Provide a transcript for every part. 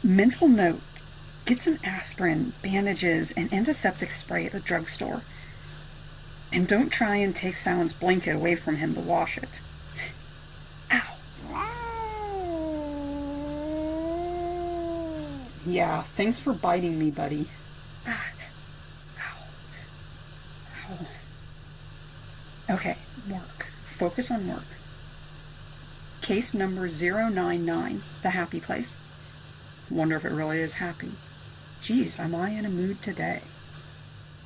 Mental note. Get some aspirin, bandages, and antiseptic spray at the drugstore. And don't try and take Silent's blanket away from him to wash it. Ow. Yeah, thanks for biting me, buddy. Ah. Ow. Ow. Okay, work. Focus on work. Case number 099, the happy place. Wonder if it really is happy. Geez, am I in a mood today?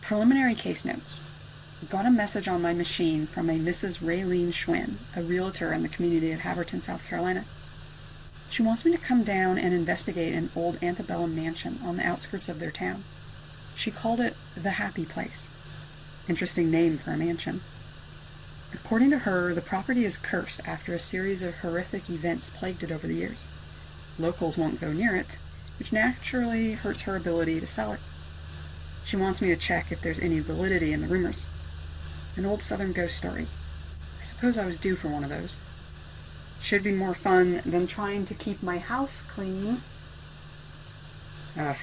Preliminary case notes. Got a message on my machine from a Mrs. Raylene Schwinn, a realtor in the community of Haverton, South Carolina. She wants me to come down and investigate an old antebellum mansion on the outskirts of their town. She called it the Happy Place. Interesting name for a mansion. According to her, the property is cursed after a series of horrific events plagued it over the years. Locals won't go near it, which naturally hurts her ability to sell it. She wants me to check if there's any validity in the rumors. An old Southern ghost story. I suppose I was due for one of those. Should be more fun than trying to keep my house clean. Ugh,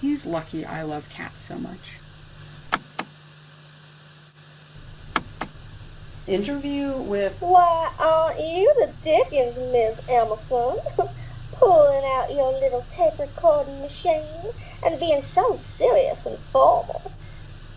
he's lucky I love cats so much. Interview with... Why, aren't you the dickens, Miss Emerson? Pulling out your little tape recording machine and being so serious and formal.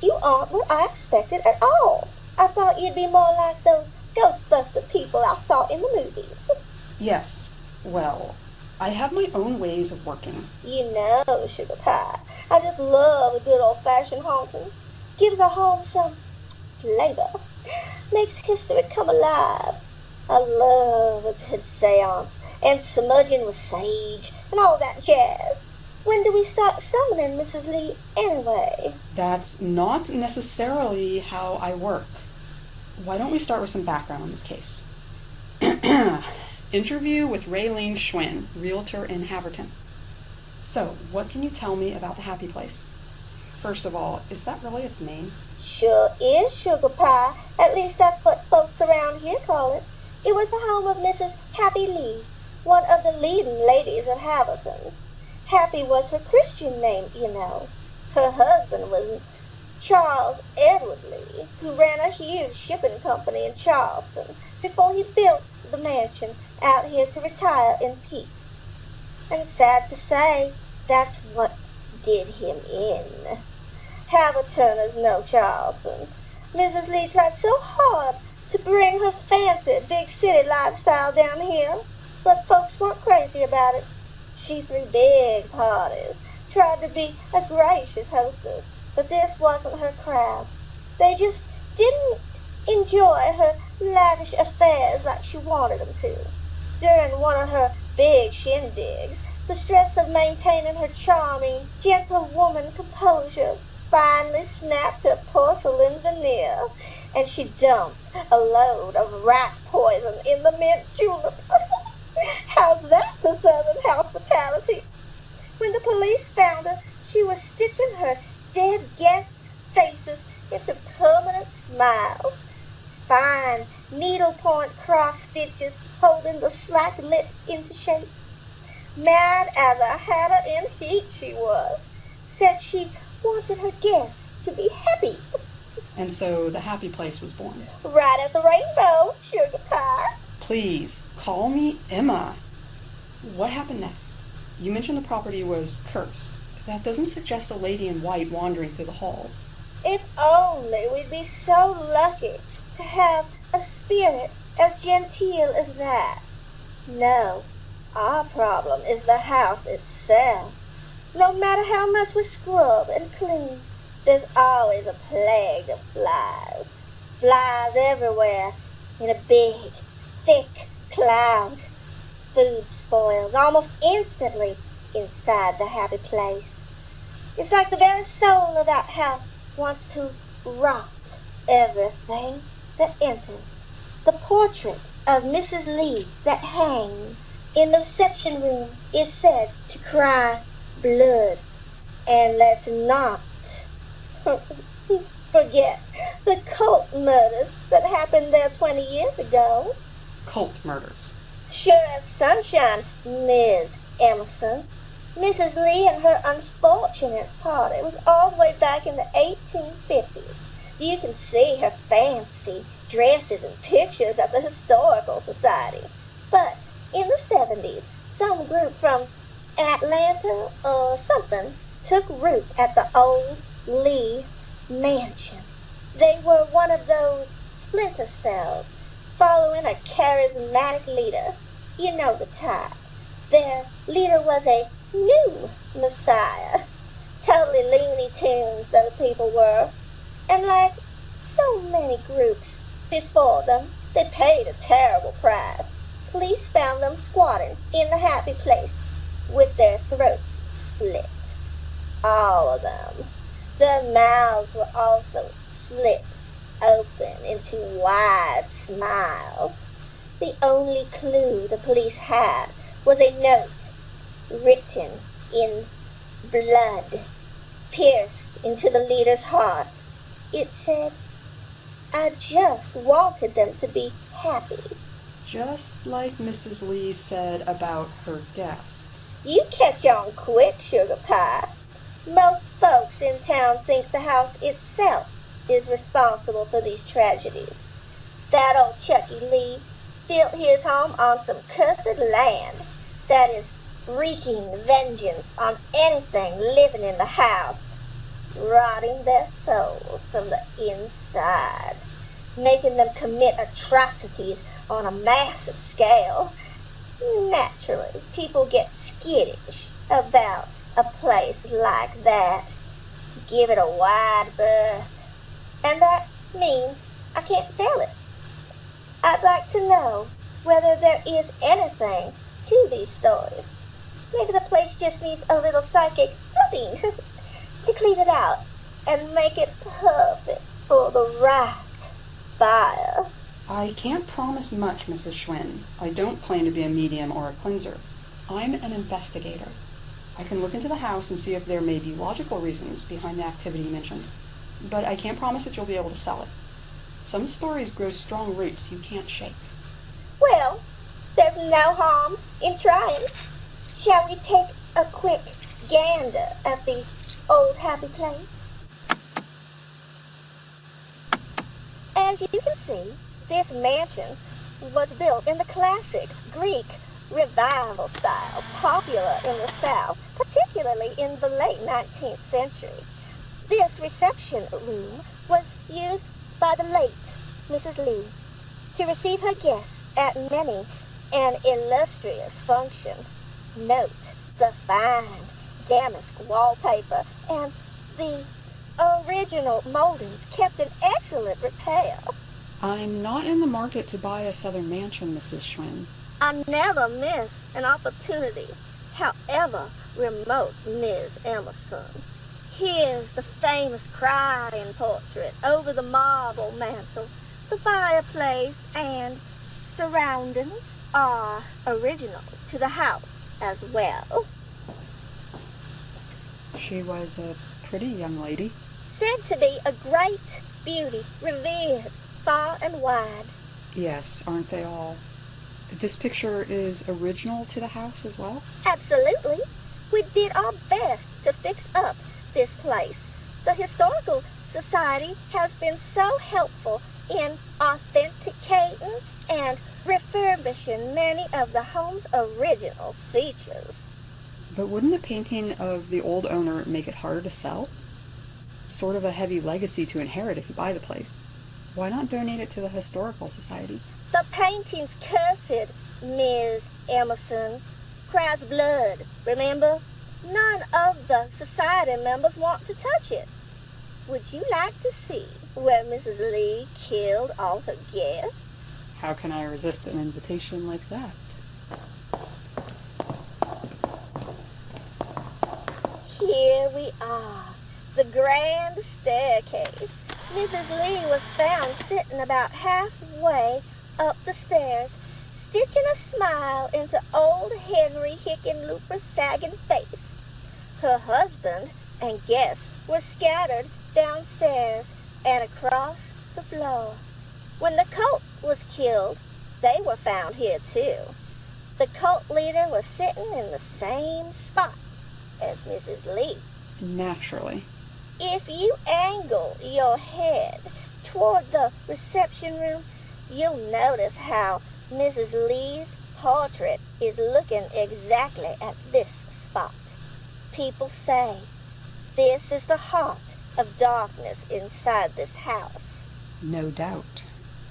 You aren't what I expected at all. I thought you'd be more like those Ghostbuster people I saw in the movies. Yes, well, I have my own ways of working. You know, Sugar Pie, I just love a good old-fashioned haunting. Gives a home some flavor. Makes history come alive. I love a good seance and smudging with sage and all that jazz. When do we start summoning Mrs. Lee anyway? That's not necessarily how I work. Why don't we start with some background on this case? Interview with Raylene Schwinn, realtor in Haverton. So, what can you tell me about the Happy Place? First of all, is that really its name? Sure is, Sugar Pie. At least that's what folks around here call it. It was the home of Mrs. Happy Lee, one of the leading ladies of Haverton. Happy was her Christian name, you know. Her husband was Charles Edward Lee, who ran a huge shipping company in Charleston before he built the mansion out here to retire in peace. And sad to say, that's what did him in. Haverton is no Charleston. Mrs. Lee tried so hard to bring her fancy big city lifestyle down here, but folks weren't crazy about it. She threw big parties, tried to be a gracious hostess, but this wasn't her crowd. They just didn't enjoy her lavish affairs like she wanted them to. During one of her big shindigs, the stress of maintaining her charming, gentlewoman composure finally snapped her porcelain veneer, and she dumped a load of rat poison in the mint juleps. How's that for Southern hospitality? When the police found her, she was stitching her dead guests' faces into permanent smiles. Fine needlepoint cross stitches holding the slack lips into shape. Mad as a hatter in heat she was. Said she wanted her guests to be happy. And so the Happy Place was born. Right as a rainbow, Sugar Pie. Please, call me Emma. What happened next? You mentioned the property was cursed. That doesn't suggest a lady in white wandering through the halls. If only we'd be so lucky to have a spirit as genteel as that. No, our problem is the house itself. No matter how much we scrub and clean, there's always a plague of flies. Flies everywhere in a big, thick cloud. Food spoils almost instantly inside the Happy Place. It's like the very soul of that house wants to rot everything that enters. The portrait of Mrs. Lee that hangs in the reception room is said to cry blood. And let's not forget the cult murders that happened there 20 years ago. Cult murders. Sure as sunshine, Ms. Emerson. Mrs. Lee and her unfortunate party was all the way back in the 1850s. You can see her fancy dresses and pictures at the Historical Society. But in the 70s, some group from Atlanta or something took root at the old Lee mansion. They were one of those splinter cells following a charismatic leader. You know the type. Their leader was a new messiah. Totally Looney Tunes, those people were. And like so many groups before them, they paid a terrible price. Police found them squatting in the happy place with their throats slit. All of them. Their mouths were also slit open into wide smiles. The only clue the police had was a note written in blood, pierced into the leader's heart. It said, "I just wanted them to be happy." Just like Mrs. Lee said about her guests. You catch on quick, Sugar Pie. Most folks in town think the house itself is responsible for these tragedies. That old Chucky Lee built his home on some cursed land that is wreaking vengeance on anything living in the house, rotting their souls from the inside, making them commit atrocities on a massive scale. Naturally, people get skittish about a place like that. Give it a wide berth. And that means I can't sell it. I'd like to know whether there is anything to these stories. Maybe the place just needs a little psychic flipping to clean it out and make it perfect for the right buyer. I can't promise much, Mrs. Schwinn. I don't claim to be a medium or a cleanser. I'm an investigator. I can look into the house and see if there may be logical reasons behind the activity mentioned, but I can't promise that you'll be able to sell it. Some stories grow strong roots you can't shake. Well, there's no harm in trying. Shall we take a quick gander at the old happy place? As you can see, this mansion was built in the classic Greek revival style, popular in the South, particularly in the late 19th century. This reception room was used by the late Mrs. Lee to receive her guests at many an illustrious function. Note the fine damask wallpaper and the original moldings kept in excellent repair. I'm not in the market to buy a southern mansion, Mrs. Schwinn. I never miss an opportunity, however remote, Ms. Emerson. Here's the famous crying portrait over the marble mantel. The fireplace and surroundings are original to the house as well. She was a pretty young lady. Said to be a great beauty, revered far and wide. Yes, aren't they all? This picture is original to the house as well? Absolutely. We did our best to fix up this place. The Historical Society has been so helpful in authenticating and refurbishing many of the home's original features. But wouldn't a painting of the old owner make it harder to sell? Sort of a heavy legacy to inherit if you buy the place. Why not donate it to the Historical Society? The painting's cursed, Ms. Emerson. Cries blood, remember? None of the society members want to touch it. Would you like to see where Mrs. Lee killed all her guests? How can I resist an invitation like that? Here we are, the grand staircase. Mrs. Lee was found sitting about halfway up the stairs, stitching a smile into old Henry Hickenlooper's sagging face. Her husband and guests were scattered downstairs and across the floor. When the cult was killed, they were found here too. The cult leader was sitting in the same spot as Mrs. Lee. Naturally. If you angle your head toward the reception room, you'll notice how Mrs. Lee's portrait is looking exactly at this spot. People say this is the heart of darkness inside this house. No doubt.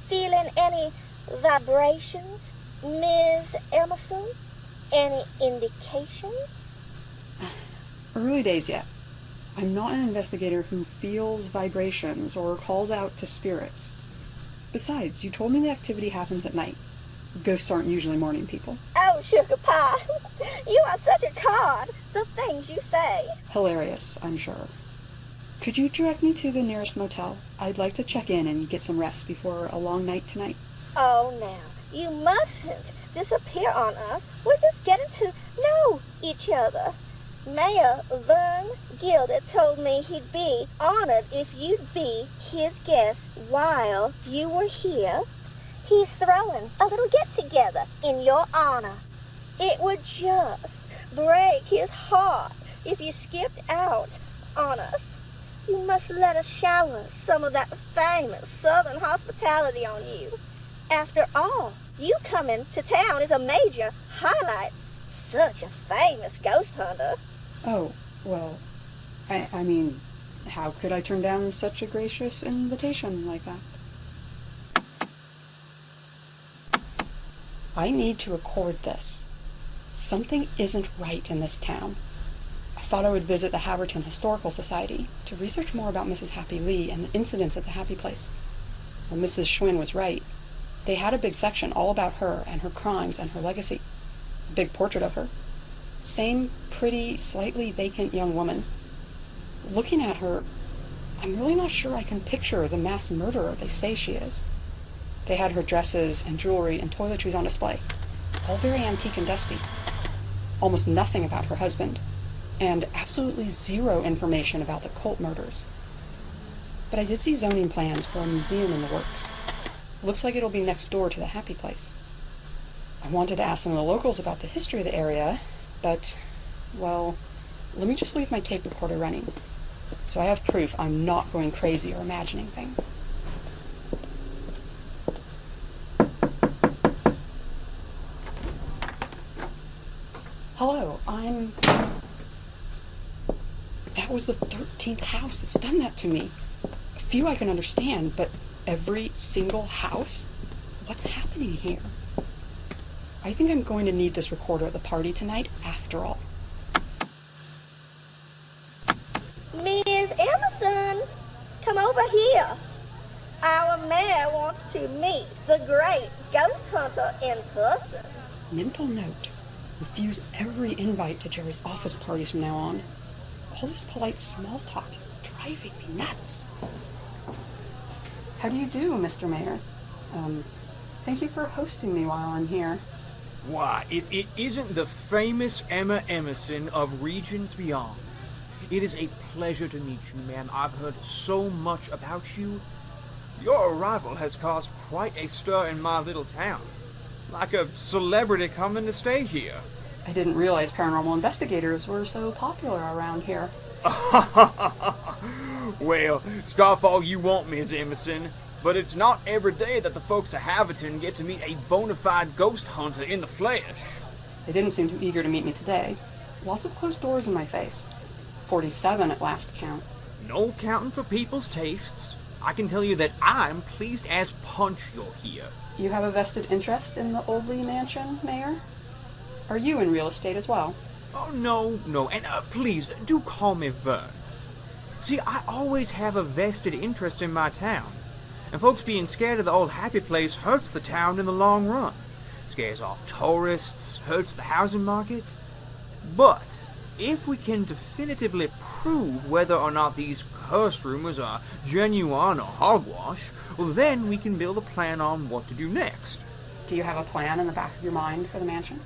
Feeling any vibrations, Ms. Emerson? Any indications? Early days yet. I'm not an investigator who feels vibrations or calls out to spirits. Besides, you told me the activity happens at night. Ghosts aren't usually morning people. Oh, sugar pie, you are such a card. The things you say. Hilarious, I'm sure. Could you direct me to the nearest motel? I'd like to check in and get some rest before a long night tonight. Oh, now, you mustn't disappear on us. We're just getting to know each other. Mayor Vern Gilder told me he'd be honored if you'd be his guest while you were here. He's throwing a little get-together in your honor. It would just break his heart if you skipped out on us. You must let us shower some of that famous Southern hospitality on you. After all, you coming to town is a major highlight. Such a famous ghost hunter. Oh, well, I mean, how could I turn down such a gracious invitation like that? I need to record this. Something isn't right in this town. I thought I would visit the Haverton Historical Society to research more about Mrs. Happy Lee and the incidents at the Happy Place. Well, Mrs. Schwinn was right. They had a big section all about her and her crimes and her legacy. A big portrait of her. Same pretty, slightly vacant young woman. Looking at her, I'm really not sure I can picture the mass murderer they say she is. They had her dresses and jewelry and toiletries on display, all very antique and dusty. Almost nothing about her husband, and absolutely zero information about the cult murders. But I did see zoning plans for a museum in the works. Looks like it'll be next door to the Happy Place. I wanted to ask some of the locals about the history of the area, but, well, let me just leave my tape recorder running, so I have proof I'm not going crazy or imagining things. Hello, That was the 13th house that's done that to me. A few I can understand, but every single house? What's happening here? I think I'm going to need this recorder at the party tonight, after all. Ms. Emerson, come over here. Our mayor wants to meet the great ghost hunter in person. Mental note. Refuse every invite to Jerry's office parties from now on. All this polite small talk is driving me nuts. How do you do, Mr. Mayor? Thank you for hosting me while I'm here. Why, if it isn't the famous Emma Emerson of Regions Beyond. It is a pleasure to meet you, ma'am. I've heard so much about you. Your arrival has caused quite a stir in my little town. Like a celebrity coming to stay here. I didn't realize paranormal investigators were so popular around here. Well, scoff all you want, Miss Emerson, but it's not every day that the folks of Haverton get to meet a bona fide ghost hunter in the flesh. They didn't seem too eager to meet me today. Lots of closed doors in my face. 47 at last count. No counting for people's tastes. I can tell you that I'm pleased as punch you're here. You have a vested interest in the Old Lee Mansion, Mayor? Are you in real estate as well? Oh, no, and please, do call me Vern. See, I always have a vested interest in my town, and folks being scared of the old Happy Place hurts the town in the long run. Scares off tourists, hurts the housing market. But if we can definitively prove whether or not these curse rumors are genuine or hogwash, well, then we can build a plan on what to do next. Do you have a plan in the back of your mind for the mansion?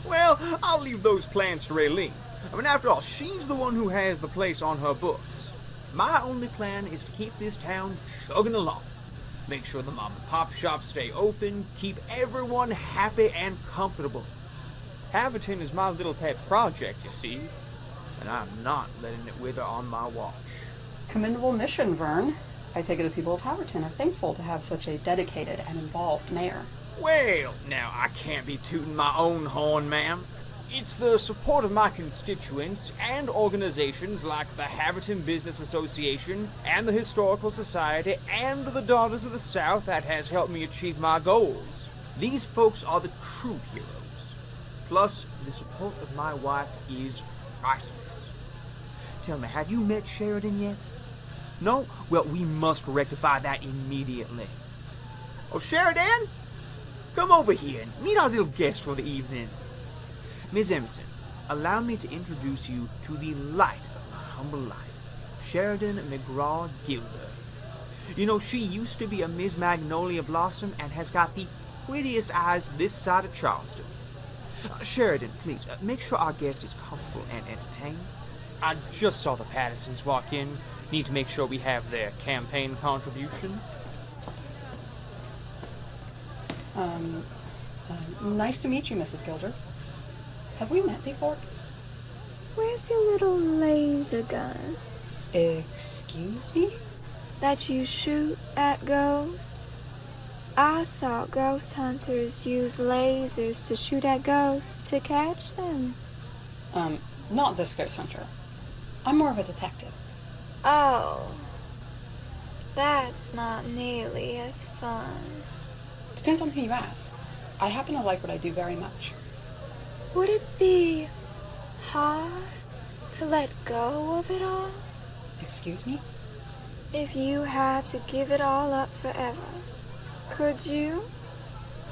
Well, I'll leave those plans for Aileen. I mean, after all, she's the one who has the place on her books. My only plan is to keep this town chugging along. Make sure the mom and pop shops stay open, keep everyone happy and comfortable. Haverton is my little pet project, you see, and I'm not letting it wither on my watch. Commendable mission, Vern. I take it the people of Haverton are thankful to have such a dedicated and involved mayor. Well, now I can't be tooting my own horn, ma'am. It's the support of my constituents and organizations like the Haverton Business Association and the Historical Society and the Daughters of the South that has helped me achieve my goals. These folks are the true heroes. Plus, the support of my wife is priceless. Tell me, have you met Sheridan yet? No? Well, we must rectify that immediately. Oh, Sheridan? Come over here and meet our little guest for the evening. Miss Emerson, allow me to introduce you to the light of my humble life, Sheridan McGraw Gilder. You know, she used to be a Miss Magnolia Blossom and has got the prettiest eyes this side of Charleston. Sheridan, please, make sure our guest is comfortable and entertained. I just saw the Pattersons walk in. Need to make sure we have their campaign contribution. Nice to meet you, Mrs. Gilder. Have we met before? Where's your little laser gun Excuse me? that you shoot at ghosts? I thought ghost hunters use lasers to shoot at ghosts to catch them. Not this ghost hunter. I'm more of a detective. Oh, that's not nearly as fun. Depends on who you ask. I happen to like what I do very much. Would it be hard to let go of it all? Excuse me? If you had to give it all up forever, could you?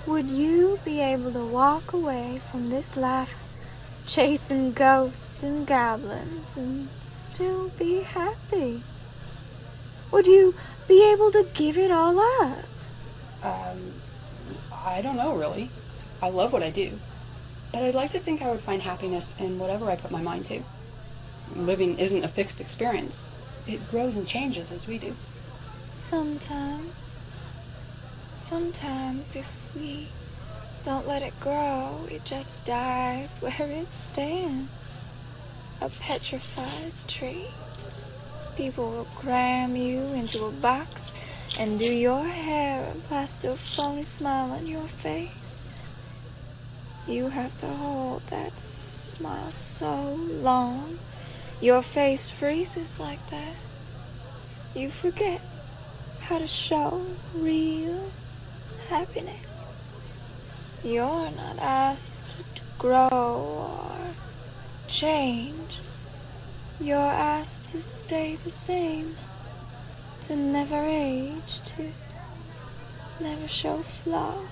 Would you be able to walk away from this life chasing ghosts and goblins and still be happy? Would you be able to give it all up? I don't know, really. I love what I do. But I'd like to think I would find happiness in whatever I put my mind to. Living isn't a fixed experience. It grows and changes as we do. Sometimes if we don't let it grow, it just dies where it stands. A petrified tree. People will cram you into a box and do your hair and plaster a phony smile on your face. You have to hold that smile so long, your face freezes like that. You forget how to show real happiness. You're not asked to grow or change. You're asked to stay the same, to never age, to never show flaws.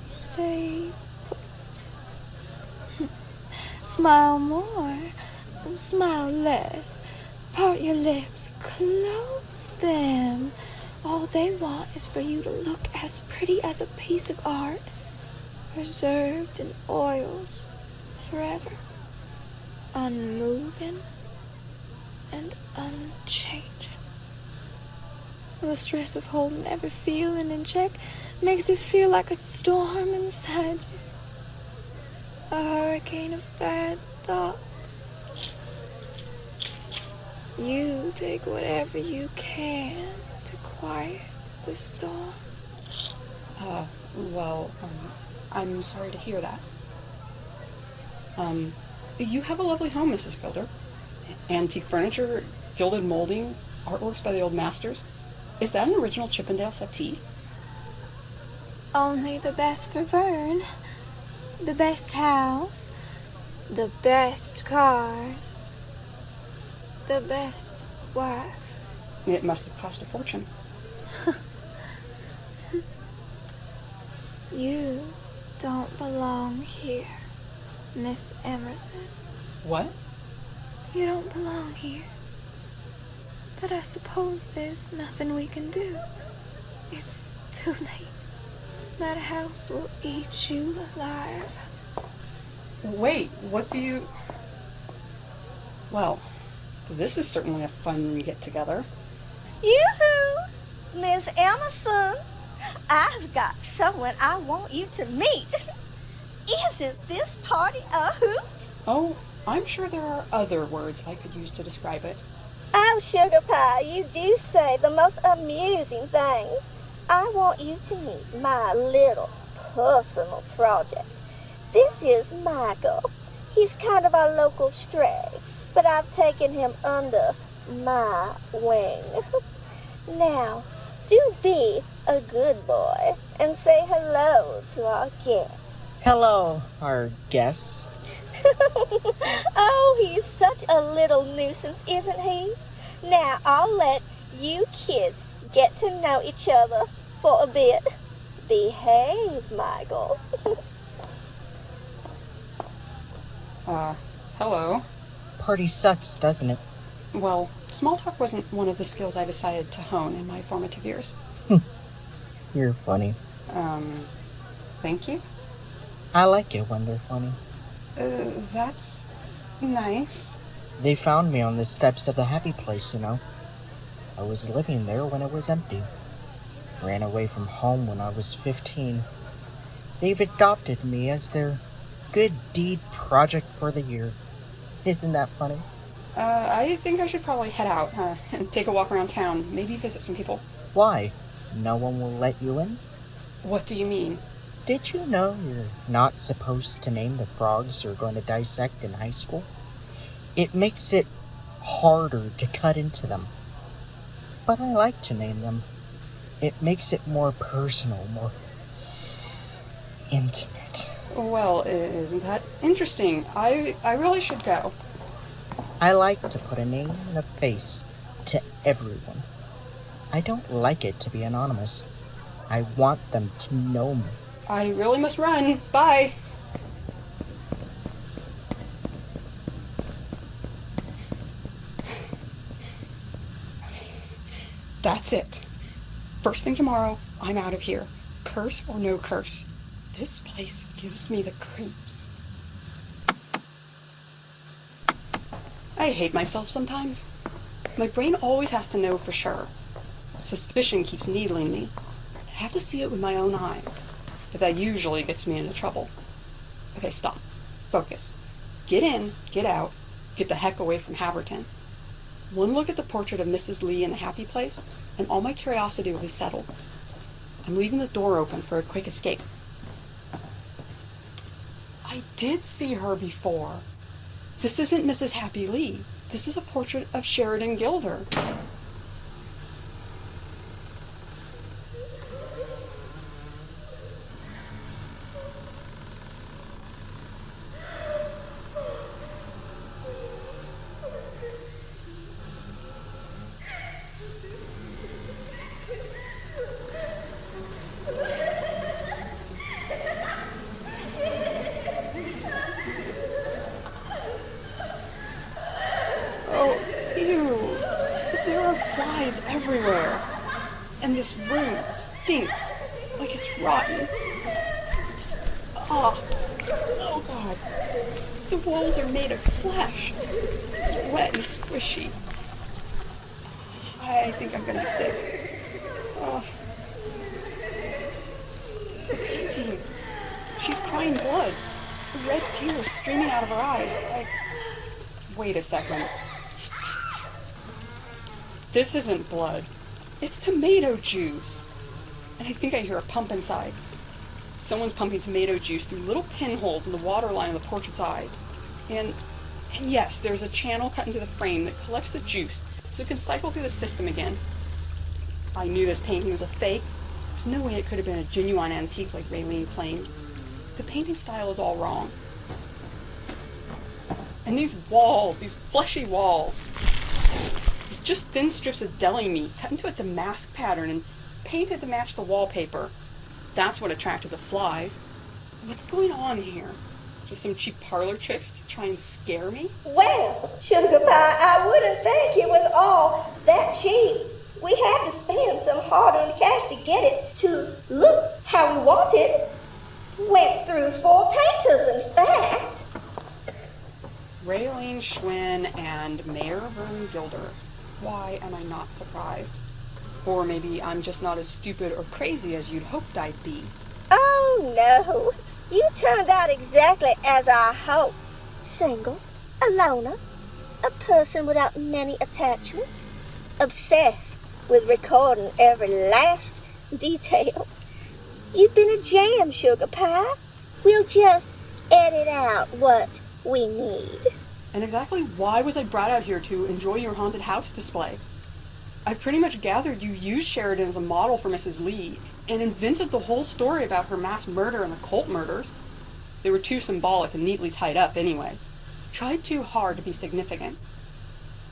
Stay put. Smile more, smile less. Part your lips, close them. All they want is for you to look as pretty as a piece of art, preserved in oils forever, unmoving and unchanging. The stress of holding every feeling in check makes it feel like a storm inside you, a hurricane of bad thoughts. You take whatever you can to quiet the storm. I'm sorry to hear that. You have a lovely home, Mrs. Gilder. Antique furniture, gilded moldings, artworks by the old masters. Is that an original Chippendale settee? Only the best for Vern. The best house. The best cars. The best wife. It must have cost a fortune. You don't belong here, Miss Emerson. What? You don't belong here. But I suppose there's nothing we can do. It's too late. That house will eat you alive. Wait, what do you... Well, this is certainly a fun get-together. Yoo-hoo! Miss Emerson, I've got someone I want you to meet. Isn't this party a hoot? Oh, I'm sure there are other words I could use to describe it. Oh, Sugar Pie, you do say the most amusing things. I want you to meet my little personal project. This is Michael. He's kind of our local stray, but I've taken him under my wing. Now, do be a good boy and say hello to our guest. Hello, our guests. Oh, he's such a little nuisance, isn't he? Now, I'll let you kids get to know each other for a bit. Behave, Michael. Hello. Party sucks, doesn't it? Well, small talk wasn't one of the skills I decided to hone in my formative years. You're funny. Thank you? I like it when they're funny. That's nice. They found me on the steps of the happy place, you know. I was living there when it was empty. Ran away from home when I was 15. They've adopted me as their good deed project for the year. Isn't that funny? I think I should probably head out, and take a walk around town, maybe visit some people. Why? No one will let you in? What do you mean? Did you know you're not supposed to name the frogs you're going to dissect in high school? It makes it harder to cut into them. But I like to name them. It makes it more personal, more intimate. Well, isn't that interesting? I really should go. I like to put a name and a face to everyone. I don't like it to be anonymous. I want them to know me. I really must run. Bye. That's it. First thing tomorrow, I'm out of here. Curse or no curse. This place gives me the creeps. I hate myself sometimes. My brain always has to know for sure. Suspicion keeps needling me. I have to see it with my own eyes. But that usually gets me into trouble. Okay, stop. Focus. Get in, get out, get the heck away from Haverton. One look at the portrait of Mrs. Lee in the happy place, and all my curiosity will be settled. I'm leaving the door open for a quick escape. I did see her before. This isn't Mrs. Happy Lee. This is a portrait of Sheridan Gilder. Everywhere. And this room stinks like it's rotten. Oh God. The walls are made of flesh. It's wet and squishy. I think I'm gonna be sick. The painting. She's crying blood. Red tears streaming out of her eyes. Wait a second. This isn't blood. It's tomato juice. And I think I hear a pump inside. Someone's pumping tomato juice through little pinholes in the waterline of the portrait's eyes. And yes, there's a channel cut into the frame that collects the juice so it can cycle through the system again. I knew this painting was a fake. There's no way it could have been a genuine antique like Raylene claimed. The painting style is all wrong. And these walls, these fleshy walls, it's just thin strips of deli meat cut into a damask pattern and painted to match the wallpaper. That's what attracted the flies. What's going on here? Just some cheap parlor tricks to try and scare me? Well, Sugar Pie, I wouldn't think it was all that cheap. We had to spend some hard-earned cash to get it to look how we want it. Went through 4 painters, in fact. Raylene Schwinn and Mayor Vern Gilder. Why am I not surprised? Or maybe I'm just not as stupid or crazy as you'd hoped I'd be. Oh, no. You turned out exactly as I hoped. Single, a loner, a person without many attachments, obsessed with recording every last detail. You've been a jam, Sugar Pie. We'll just edit out what we need. And exactly why was I brought out here to enjoy your haunted house display? I've pretty much gathered you used Sheridan as a model for Mrs. Lee and invented the whole story about her mass murder and occult murders. They were too symbolic and neatly tied up anyway. Tried too hard to be significant.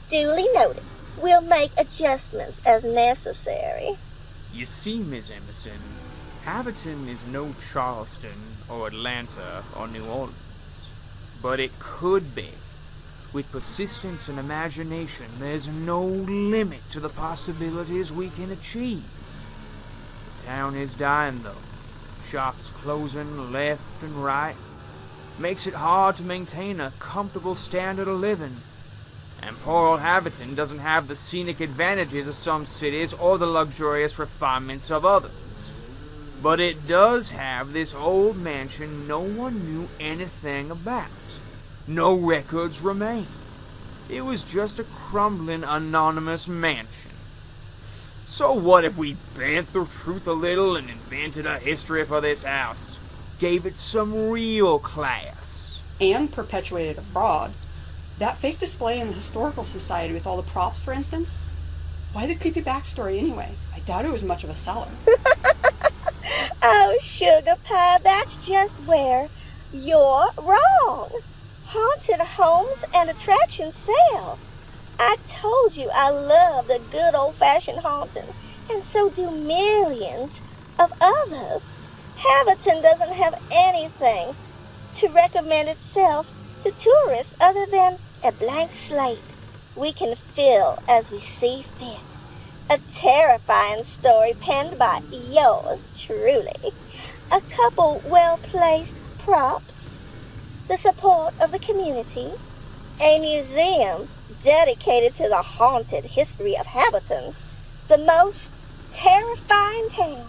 Duly noted. We'll make adjustments as necessary. You see, Miss Emerson, Haverton is no Charleston or Atlanta or New Orleans, but it could be. With persistence and imagination, there's no limit to the possibilities we can achieve. The town is dying, though. Shops closing left and right. Makes it hard to maintain a comfortable standard of living. And poor old Haverton doesn't have the scenic advantages of some cities or the luxurious refinements of others. But it does have this old mansion no one knew anything about. No records remain. It was just a crumbling, anonymous mansion. So what if we bent the truth a little and invented a history for this house? Gave it some real class. And perpetuated a fraud. That fake display in the Historical Society with all the props, for instance? Why the creepy backstory anyway? I doubt it was much of a seller. Oh, Sugar Pie, that's just where you're wrong. Haunted homes and attractions sell. I told you I love the good old-fashioned haunting, and so do millions of others. Haverton doesn't have anything to recommend itself to tourists other than a blank slate we can fill as we see fit. A terrifying story penned by yours truly. A couple well-placed props. The support of the community. A museum dedicated to the haunted history of Haverton. The most terrifying town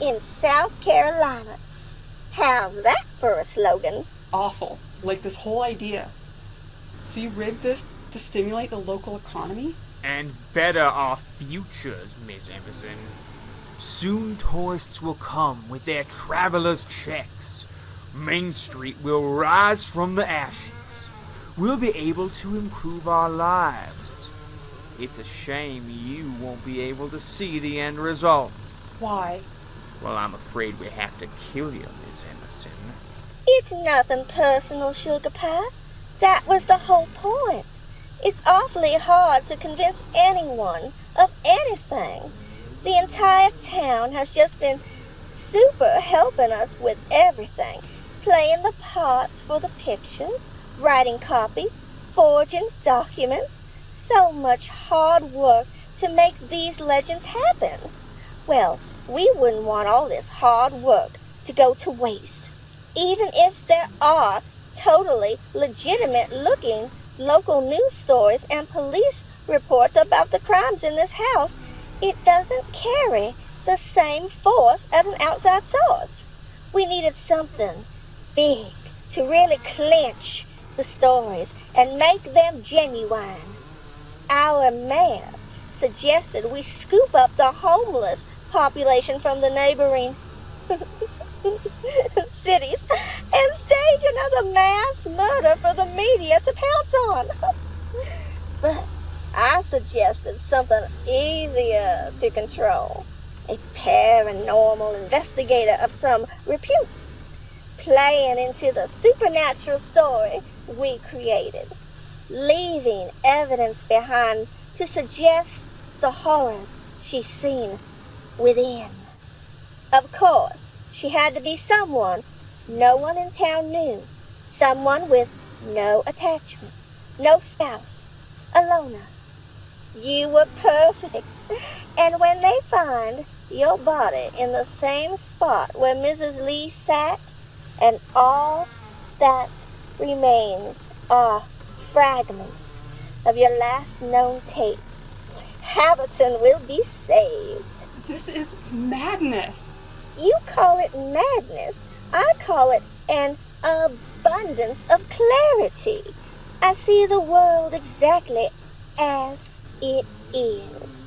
in South Carolina. How's that for a slogan? Awful. Like this whole idea. So you rigged this to stimulate the local economy? And better our futures, Miss Emerson. Soon tourists will come with their traveler's checks. Main Street will rise from the ashes. We'll be able to improve our lives. It's a shame you won't be able to see the end result. Why? Well, I'm afraid we have to kill you, Miss Emerson. It's nothing personal, Sugar Pie. That was the whole point. It's awfully hard to convince anyone of anything. The entire town has just been super helping us with everything. Playing the parts for the pictures, writing copy, forging documents. So much hard work to make these legends happen. Well, we wouldn't want all this hard work to go to waste. Even if there are totally legitimate-looking local news stories and police reports about the crimes in this house, it doesn't carry the same force as an outside source. We needed something big to really clinch the stories and make them genuine. Our mayor suggested we scoop up the homeless population from the neighboring cities and stage another mass murder for the media to pounce on. But I suggested something easier to control. A paranormal investigator of some repute, playing into the supernatural story we created, leaving evidence behind to suggest the horrors she's seen within. Of course, she had to be someone no one in town knew, someone with no attachments, no spouse, a loner. You were perfect, and when they find your body in the same spot where Mrs. Lee sat, and all that remains are fragments of your last known tape, Haverton will be saved. This is madness. You call it madness. I call it an abundance of clarity. I see the world exactly as it is.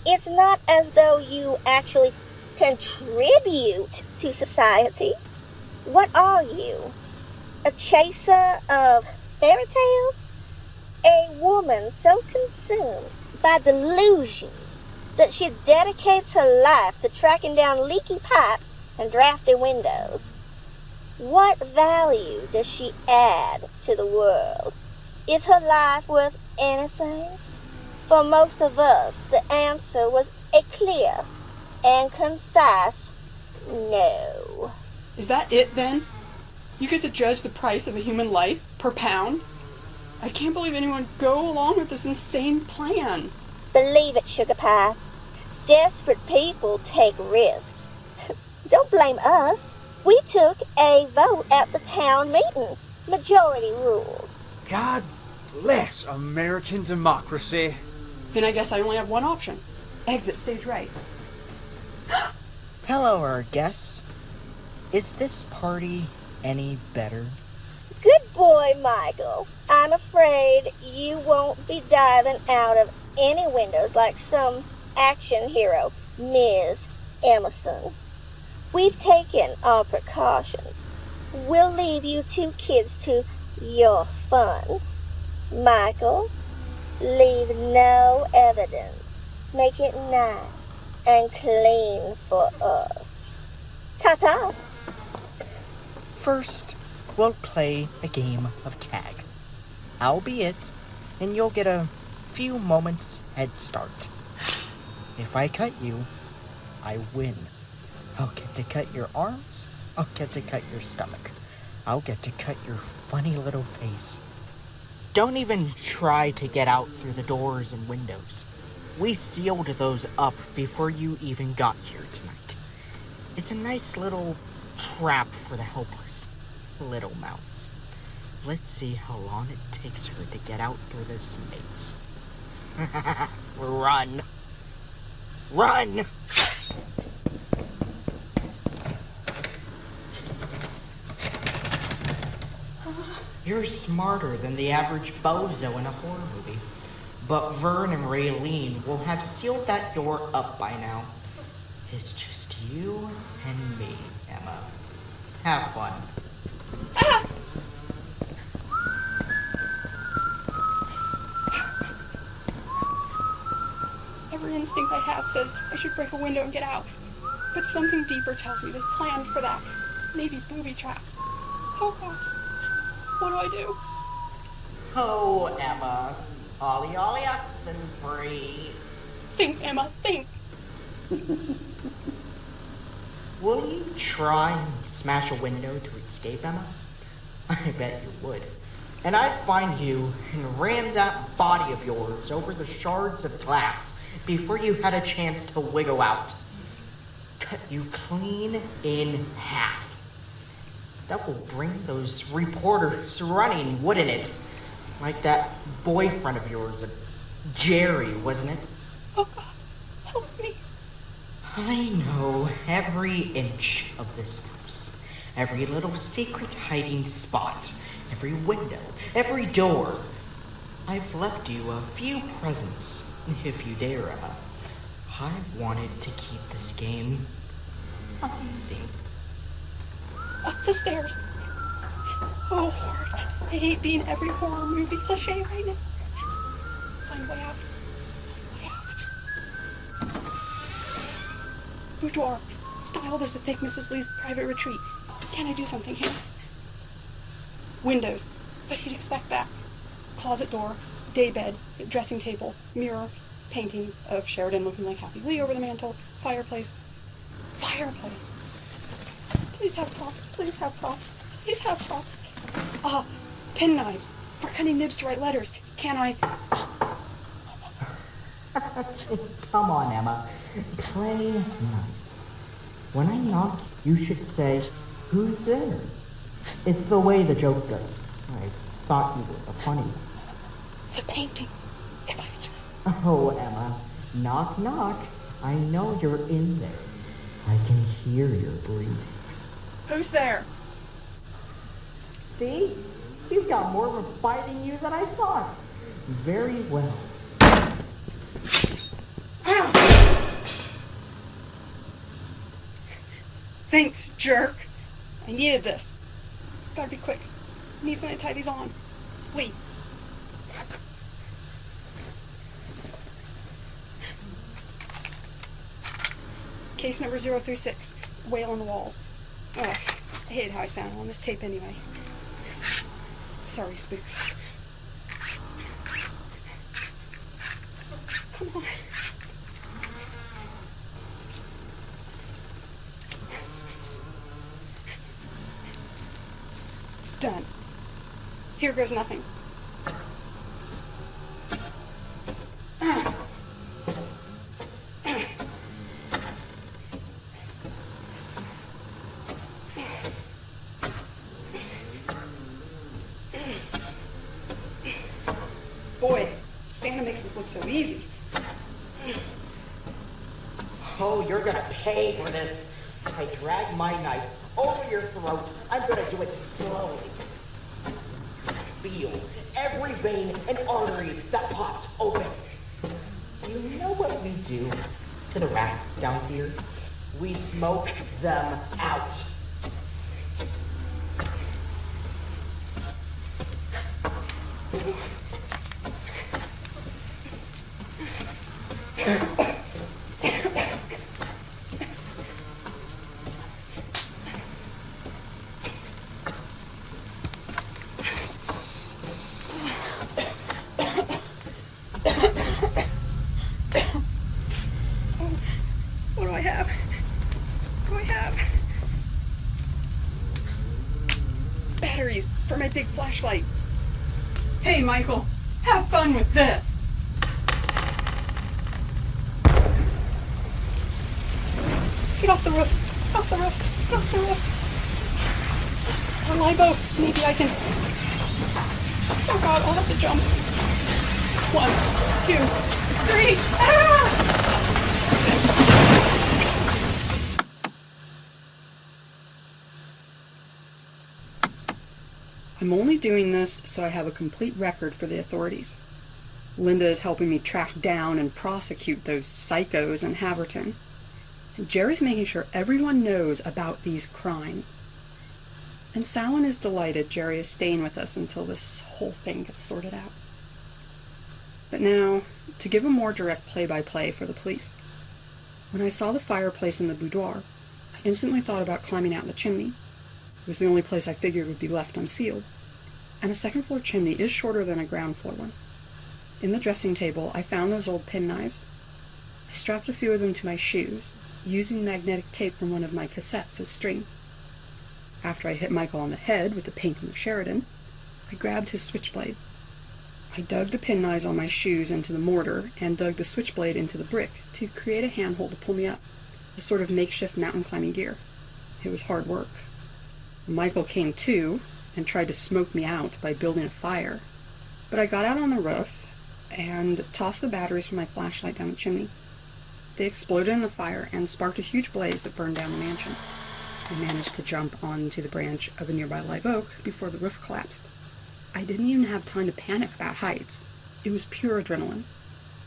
It's not as though you actually contribute to society. What are you? A chaser of fairy tales? A woman so consumed by delusions that she dedicates her life to tracking down leaky pipes and drafty windows. What value does she add to the world? Is her life worth anything? For most of us, the answer was a clear and concise no. Is that it then? You get to judge the price of a human life per pound? I can't believe anyone would go along with this insane plan. Believe it, Sugar Pie. Desperate people take risks. Don't blame us. We took a vote at the town meeting. Majority ruled. God bless American democracy. Then I guess I only have one option. Exit stage right. Hello, our guests. Is this party any better? Good boy, Michael. I'm afraid you won't be diving out of any windows like some action hero, Ms. Emerson. We've taken our precautions. We'll leave you two kids to your fun. Michael, leave no evidence. Make it nice and clean for us. Ta-ta! First, we'll play a game of tag. I'll be it, and you'll get a few moments head start. If I cut you, I win. I'll get to cut your arms, I'll get to cut your stomach. I'll get to cut your funny little face. Don't even try to get out through the doors and windows. We sealed those up before you even got here tonight. It's a nice little trap for the helpless little mouse. Let's see how long it takes her to get out through this maze. Run! Run! You're smarter than the average bozo in a horror movie. But Vern and Raylene will have sealed that door up by now. It's just you and me, Emma. Have fun. Every instinct I have says I should break a window and get out. But something deeper tells me they've planned for that. Maybe booby traps. Oh God. What do I do? Oh, Emma. Ollie, ollie, oxen free. Think, Emma, think. Will you try and smash a window to escape, Emma? I bet you would. And I'd find you and ram that body of yours over the shards of glass before you had a chance to wiggle out. Cut you clean in half. That will bring those reporters running, wouldn't it? Like that boyfriend of yours, Jerry, wasn't it? Oh God, help me. I know every inch of this house, every little secret hiding spot, every window, every door. I've left you a few presents, if you dare, Emma. I wanted to keep this game amusing. Up the stairs. Oh Lord, I hate being every horror movie cliche right now. Find a way out. Find a way out. Boudoir, styled as the fake Mrs. Lee's private retreat. Can I do something here? Windows, but he'd expect that. Closet door, daybed, dressing table, mirror, painting of Sheridan looking like Happy Lee over the mantel, fireplace. Fireplace. Please have props. Please have props. Please have props. Pen knives for cutting nibs to write letters. Can I? Come on, Emma. Play nice. When I knock, you should say, "Who's there?" It's the way the joke goes. I thought you were a funny one. The painting. If I could just... Oh, Emma. Knock, knock. I know you're in there. I can hear your breathing. Who's there? See? You've got more of a bite in you than I thought. Very well. Thanks, jerk. I needed this. Gotta be quick. Need something to tie these on. Wait. Case number 036. Whale on the walls. Ugh, I hate how I sound on this tape anyway. Sorry, spooks. Come on. Done. Here goes nothing. Boy, Santa makes this look so easy. Oh, you're gonna pay for this. I drag my knife over your throat. I'm gonna do it slowly. Feel every vein and artery that pops open. You know what we do to the rats down here? We smoke them out. What do I have? What do I have? Batteries for my big flashlight. Hey, Michael, have fun with this. Get off the roof! Off the roof! Off the roof! On my boat, maybe I can... Oh God, I'll have to jump. 1, 2, 3. Ah! I'm only doing this so I have a complete record for the authorities. Linda is helping me track down and prosecute those psychos in Haverton. And Jerry's making sure everyone knows about these crimes. And Salin is delighted Jerry is staying with us until this whole thing gets sorted out. But now, to give a more direct play-by-play for the police. When I saw the fireplace in the boudoir, I instantly thought about climbing out the chimney. It was the only place I figured would be left unsealed. And a second-floor chimney is shorter than a ground-floor one. In the dressing table, I found those old penknives. I strapped a few of them to my shoes, using magnetic tape from one of my cassettes as string. After I hit Michael on the head with the painting of Sheridan, I grabbed his switchblade. I dug the penknives on my shoes into the mortar and dug the switchblade into the brick to create a handhold to pull me up, a sort of makeshift mountain climbing gear. It was hard work. Michael came too and tried to smoke me out by building a fire, but I got out on the roof and tossed the batteries from my flashlight down the chimney. They exploded in the fire and sparked a huge blaze that burned down the mansion. I managed to jump onto the branch of a nearby live oak before the roof collapsed. I didn't even have time to panic about heights. It was pure adrenaline,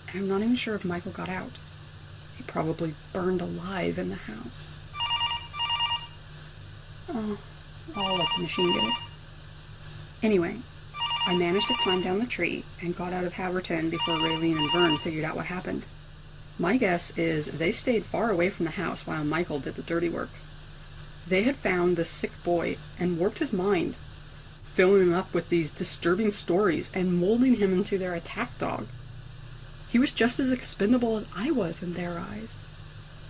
and I'm not even sure if Michael got out. He probably burned alive in the house. Oh, I'll let the machine get it. Anyway, I managed to climb down the tree and got out of Haverton before Raylene and Vern figured out what happened. My guess is they stayed far away from the house while Michael did the dirty work. They had found the sick boy and warped his mind, filling him up with these disturbing stories and molding him into their attack dog. He was just as expendable as I was in their eyes.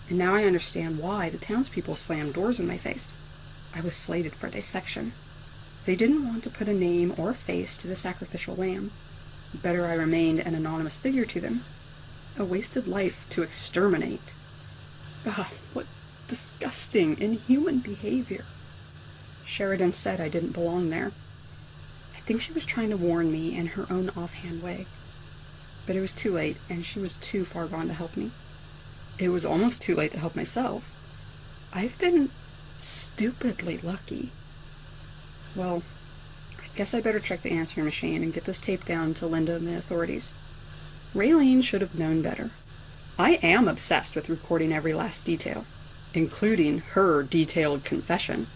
And now I understand why the townspeople slammed doors in my face. I was slated for dissection. They didn't want to put a name or a face to the sacrificial lamb. Better I remained an anonymous figure to them. A wasted life to exterminate. Ah, what disgusting, inhuman behavior. Sheridan said I didn't belong there. I think she was trying to warn me in her own offhand way. But it was too late, and she was too far gone to help me. It was almost too late to help myself. I've been stupidly lucky. Well, Guess I better check the answering machine and get this tape down to Linda and the authorities. Raylene should have known better. I am obsessed with recording every last detail, including her detailed confession.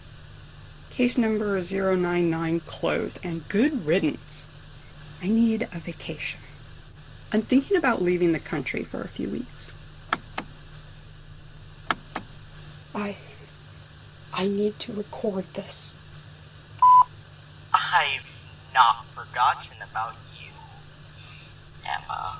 Case number 099 closed, and good riddance. I need a vacation. I'm thinking about leaving the country for a few weeks. I need to record this. I've not forgotten about you, Emma.